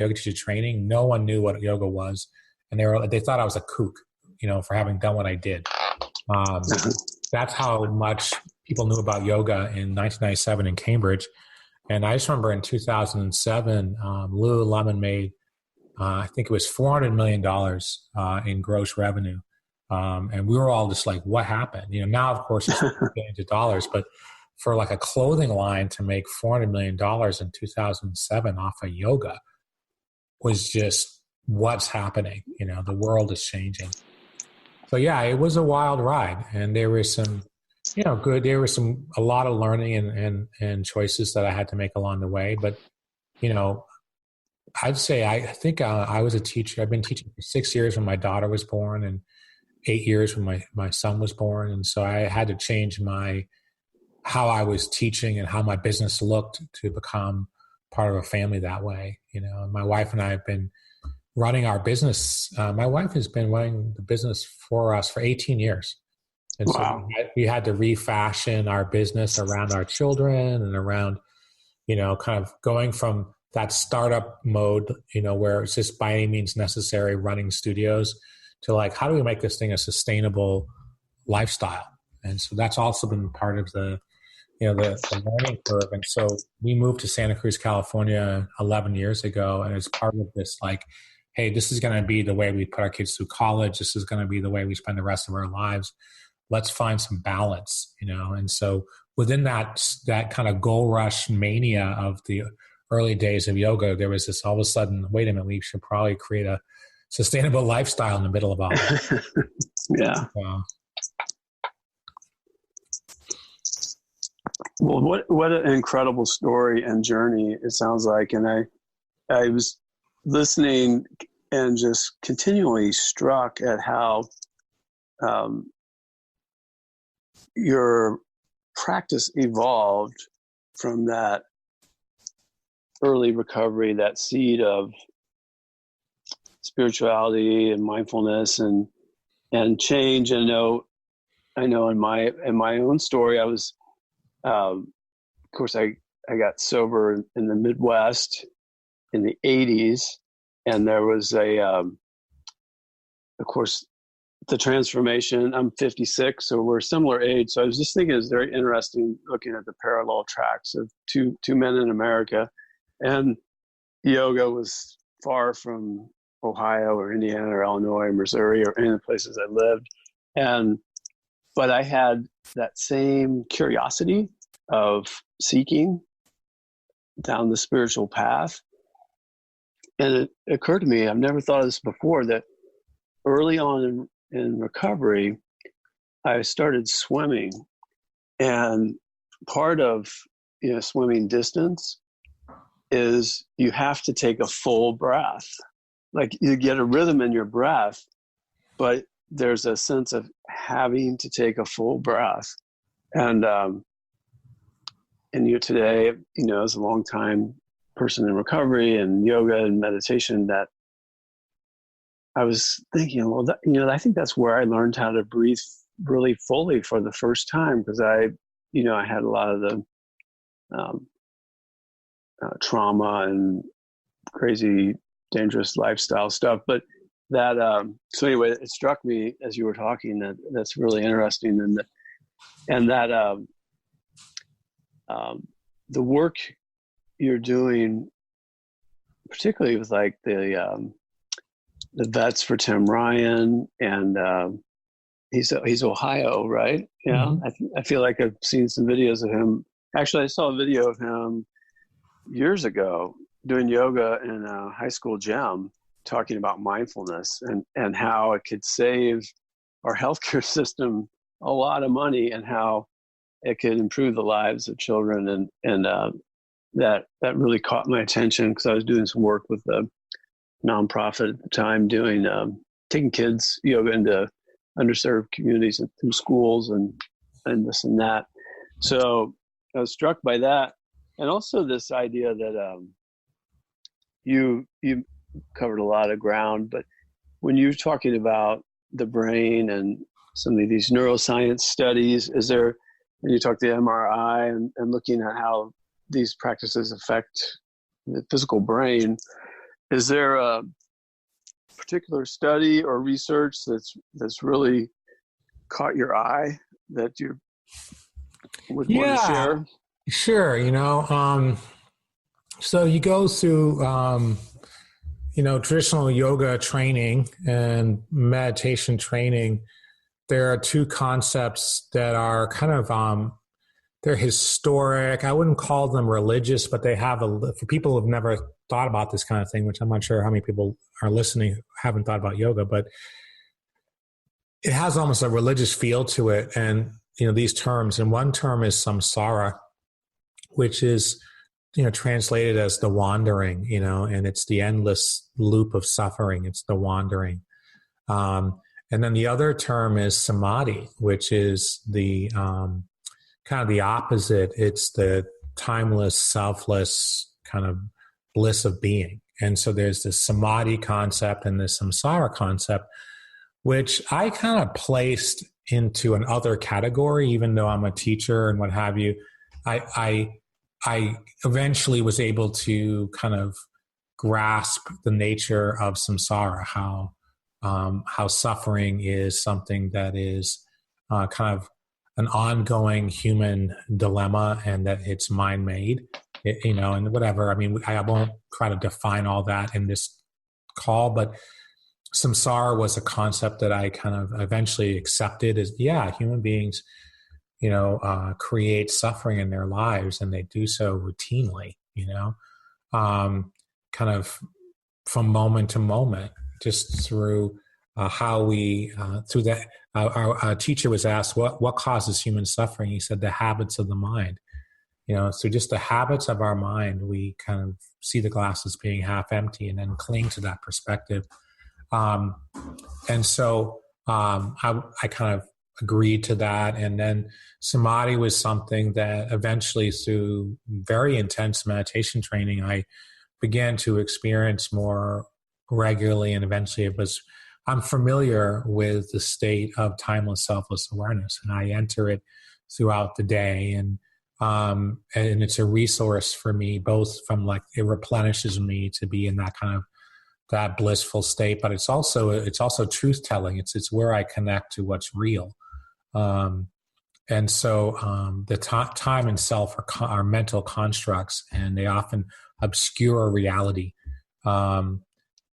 yoga teacher training, no one knew what yoga was. And they thought I was a kook, for having done what I did. That's how much people knew about yoga in 1997 in Cambridge. And I just remember in 2007, Lululemon made, I think it was $400 million in gross revenue. And we were all just like, what happened? Now, of course, it's billions of dollars, but for like a clothing line to make $400 million in 2007 off of yoga was just what's happening. The world is changing. So yeah, it was a wild ride, and there was some, there was a lot of learning and choices that I had to make along the way. But, I'd say, I think I was a teacher. I've been teaching for 6 years when my daughter was born and 8 years when my son was born. And so I had to change how I was teaching and how my business looked to become part of a family that way. My wife and I have been running our business. My wife has been running the business for us for 18 years. And wow. So we had to refashion our business around our children and around, kind of going from that startup mode, where it's just by any means necessary running studios to like, how do we make this thing a sustainable lifestyle? And so that's also been part of the learning curve. And so we moved to Santa Cruz, California 11 years ago. And it's part of this, like, hey, this is going to be the way we put our kids through college. This is going to be the way we spend the rest of our lives. Let's find some balance, And so within that kind of goal rush mania of the early days of yoga, there was this all of a sudden, wait a minute, we should probably create a sustainable lifestyle in the middle of all that. Yeah. Well, what an incredible story and journey it sounds like. And I was listening and just continually struck at how your practice evolved from that early recovery, that seed of spirituality and mindfulness and change. And I know in my own story, I was, of course, I got sober in the Midwest in the 80s, and there was of course, the transformation. I'm 56, so we're similar age. So I was just thinking it's very interesting looking at the parallel tracks of two men in America. And yoga was far from Ohio or Indiana or Illinois or Missouri or any of the places I lived. But I had that same curiosity of seeking down the spiritual path. And it occurred to me, I've never thought of this before, that early on in recovery, I started swimming. And part of swimming distance is you have to take a full breath. Like you get a rhythm in your breath, but there's a sense of having to take a full breath. And today, as a longtime person in recovery and yoga and meditation, that I was thinking, well, I think that's where I learned how to breathe really fully for the first time, because I had a lot of the trauma and crazy, dangerous lifestyle stuff. But that, so anyway, it struck me as you were talking that's really interesting. And that the work you're doing, particularly with like the vets for Tim Ryan, and he's Ohio, right? Yeah. Mm-hmm. I feel like I've seen some videos of him. Actually, I saw a video of him years ago doing yoga in a high school gym, talking about mindfulness and how it could save our healthcare system a lot of money, and how it could improve the lives of children. And that really caught my attention, because I was doing some work with a nonprofit at the time, doing taking kids yoga into underserved communities through schools and this and that. So I was struck by that, and also this idea that you covered a lot of ground, but when you're talking about the brain and some of these neuroscience studies, and you talk to MRI and looking at how these practices affect the physical brain, Is there a particular study or research that's really caught your eye that you would want to share? Sure. So you go through, traditional yoga training and meditation training. There are two concepts that are kind of, they're historic. I wouldn't call them religious, but they have for people who've never thought about this kind of thing, which I'm not sure how many people are listening who haven't thought about yoga, but it has almost a religious feel to it. And, these terms, and one term is samsara, which is, translated as the wandering, and it's the endless loop of suffering. It's the wandering. And then the other term is samadhi, which is the kind of the opposite. It's the timeless, selfless kind of bliss of being. And so there's this samadhi concept and this samsara concept, which I kind of placed into an other category, even though I'm a teacher and what have you. I eventually was able to kind of grasp the nature of samsara, how suffering is something that is kind of an ongoing human dilemma, and that it's mind-made, and whatever. I mean, I won't try to define all that in this call, but samsara was a concept that I kind of eventually accepted as, human beings, create suffering in their lives, and they do so routinely, kind of from moment to moment, just through how we, through that. Our teacher was asked, what causes human suffering? He said, the habits of the mind. So just the habits of our mind, we kind of see the glass as being half empty and then cling to that perspective. And so I kind of agreed to that. And then samadhi was something that eventually, through very intense meditation training, I began to experience more regularly. And eventually I'm familiar with the state of timeless, selfless awareness, and I enter it throughout the day. And it's a resource for me, both from it replenishes me to be in that kind of that blissful state, but it's also truth telling. It's where I connect to what's real. And so the time and self are mental constructs, and they often obscure reality. And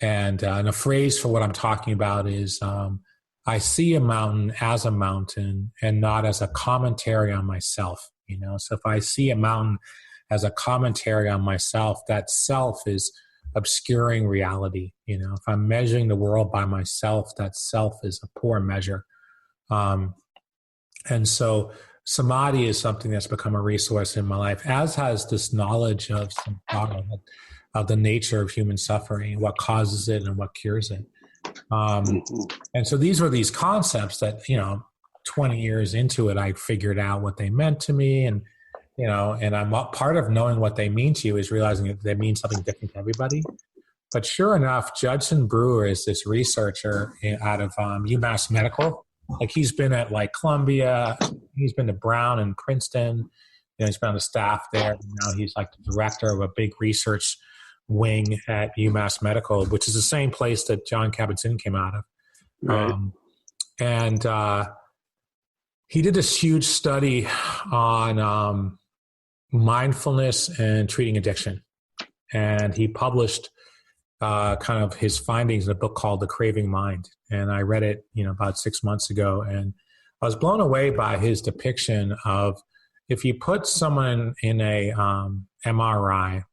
a phrase for what I'm talking about is, I see a mountain as a mountain and not as a commentary on myself. So if I see a mountain as a commentary on myself, that self is obscuring reality. If I'm measuring the world by myself, that self is a poor measure. And so samadhi is something that's become a resource in my life, as has this knowledge of samsara, of the nature of human suffering, what causes it and what cures it. And so these were these concepts that, 20 years into it, I figured out what they meant to me. And, and I'm part of knowing what they mean to you is realizing that they mean something different to everybody. But sure enough, Judson Brewer is this researcher out of UMass Medical. He's been at Columbia, he's been to Brown and Princeton, he's been on the staff there. And now he's the director of a big research wing at UMass Medical, which is the same place that John Kabat-Zinn came out of. Right. And he did this huge study on mindfulness and treating addiction. And he published kind of his findings in a book called The Craving Mind. And I read it, about 6 months ago. And I was blown away by his depiction of, if you put someone in a MRI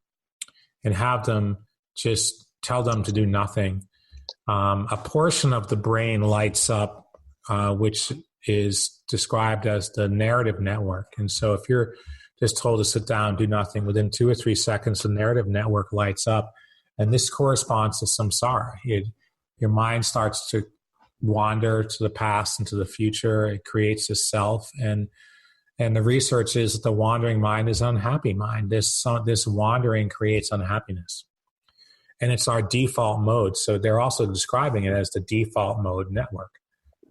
and have them just tell them to do nothing, a portion of the brain lights up, which is described as the narrative network. And so if you're just told to sit down, do nothing, within 2 or 3 seconds, the narrative network lights up. And this corresponds to samsara. Your mind starts to wander to the past and to the future. It creates a self. And the research is that the wandering mind is an unhappy mind. This wandering creates unhappiness. And it's our default mode. So they're also describing it as the default mode network.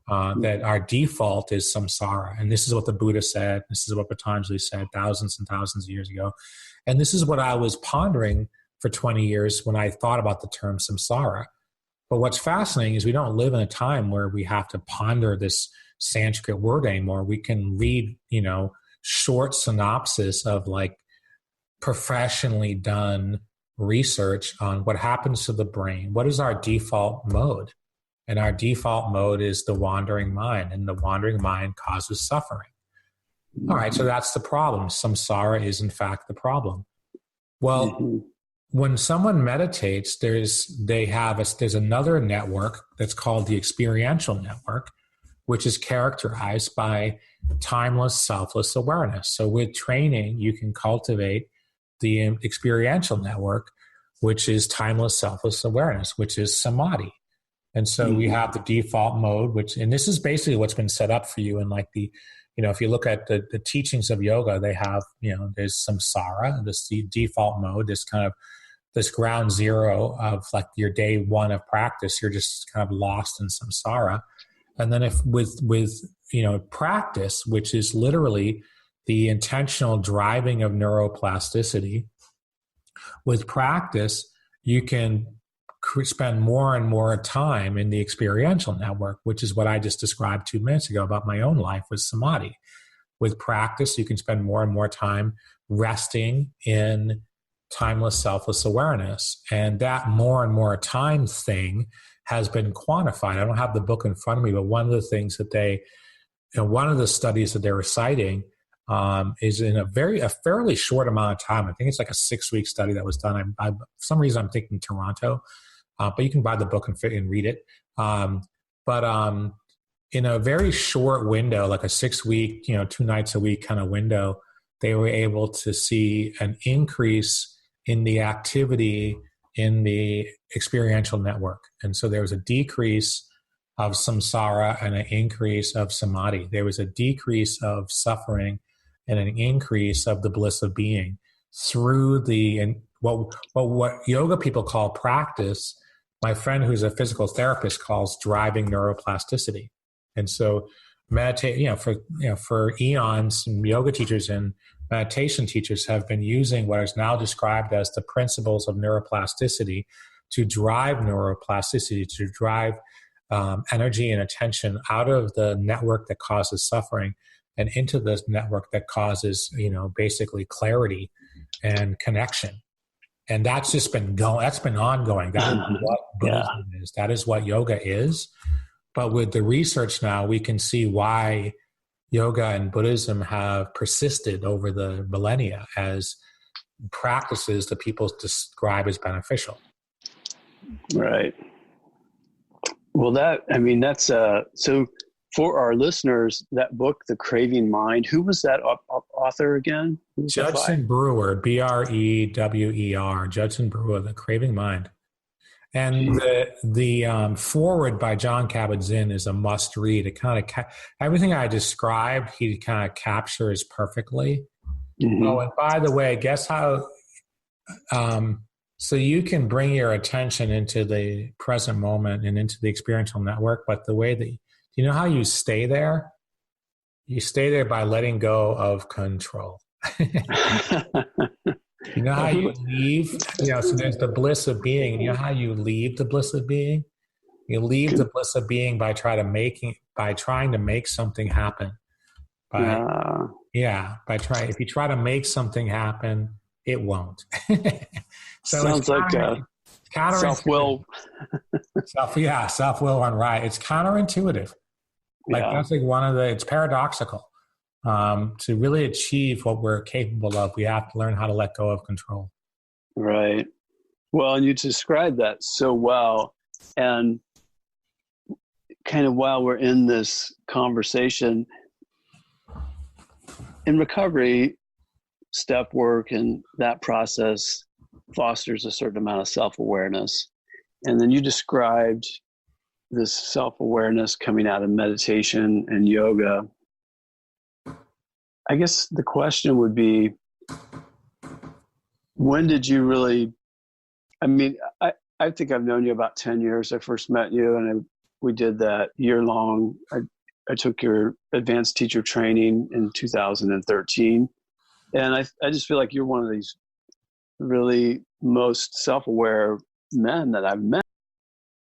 That our default is samsara. And this is what the Buddha said. This is what Patanjali said thousands and thousands of years ago. And this is what I was pondering for 20 years when I thought about the term samsara. But what's fascinating is we don't live in a time where we have to ponder this Sanskrit word anymore. We can read, short synopsis of like professionally done research on what happens to the brain. What is our default mode? And our default mode is the wandering mind, and the wandering mind causes suffering. All right, so that's the problem. Samsara is in fact the problem. Well, when someone meditates, there's another network that's called the experiential network, which is characterized by timeless, selfless awareness. So with training, you can cultivate the experiential network, which is timeless, selfless awareness, which is samadhi. And so we have the default mode, and this is basically what's been set up for you in like if you look at the teachings of yoga, they have, there's samsara, this the default mode, this kind of this ground zero of like your day one of practice, you're just kind of lost in samsara. And then with practice, which is literally the intentional driving of neuroplasticity, with practice, you can spend more and more time in the experiential network, which is what I just described 2 minutes ago about my own life with samadhi. With practice, you can spend more and more time resting in timeless, selfless awareness. And that more and more time thing has been quantified. I don't have the book in front of me, but one of the things that one of the studies that they were citing is in a fairly short amount of time. I think it's like a 6-week study that was done. For some reason, I'm thinking Toronto, but you can buy the book and read it. But in a very short window, like a 6-week, 2 nights a week kind of window, they were able to see an increase in the activity in the experiential network. And so there was a decrease of samsara and an increase of samadhi. There was a decrease of suffering and an increase of the bliss of being through what yoga people call practice. My friend who's a physical therapist calls driving neuroplasticity. And so meditate, for eons, yoga teachers and meditation teachers have been using what is now described as the principles of neuroplasticity to drive neuroplasticity, to drive energy and attention out of the network that causes suffering and into this network that causes, basically clarity and connection. And that's just been that's been ongoing. That is what Buddhism is. That is what yoga is. But with the research now, we can see why yoga and Buddhism have persisted over the millennia as practices that people describe as beneficial. Right. Well, that's so for our listeners, that book, The Craving Mind, who was that author again? Judson Brewer, Brewer, Judson Brewer, The Craving Mind. And the foreword by John Kabat-Zinn is a must read. It kind of everything I described, he kind of captures perfectly. Mm-hmm. Oh, and by the way, guess how? So you can bring your attention into the present moment and into the experiential network, but the way that you know how you stay there? You stay there by letting go of control. You know how you leave? So there's the bliss of being. You know how you leave the bliss of being? You leave the bliss of being by trying to make something happen. If you try to make something happen, it won't. So sounds like self-will. Self-will run right. It's counterintuitive. That's like it's paradoxical. To really achieve what we're capable of, we have to learn how to let go of control. Right. Well, and you described that so well. And kind of while we're in this conversation, in recovery, step work and that process fosters a certain amount of self-awareness. And then you described this self-awareness coming out of meditation and yoga. I guess the question would be, when did you really, I think I've known you about 10 years. I first met you and we did that year-long. I took your advanced teacher training in 2013. And I just feel like you're one of these really most self-aware men that I've met.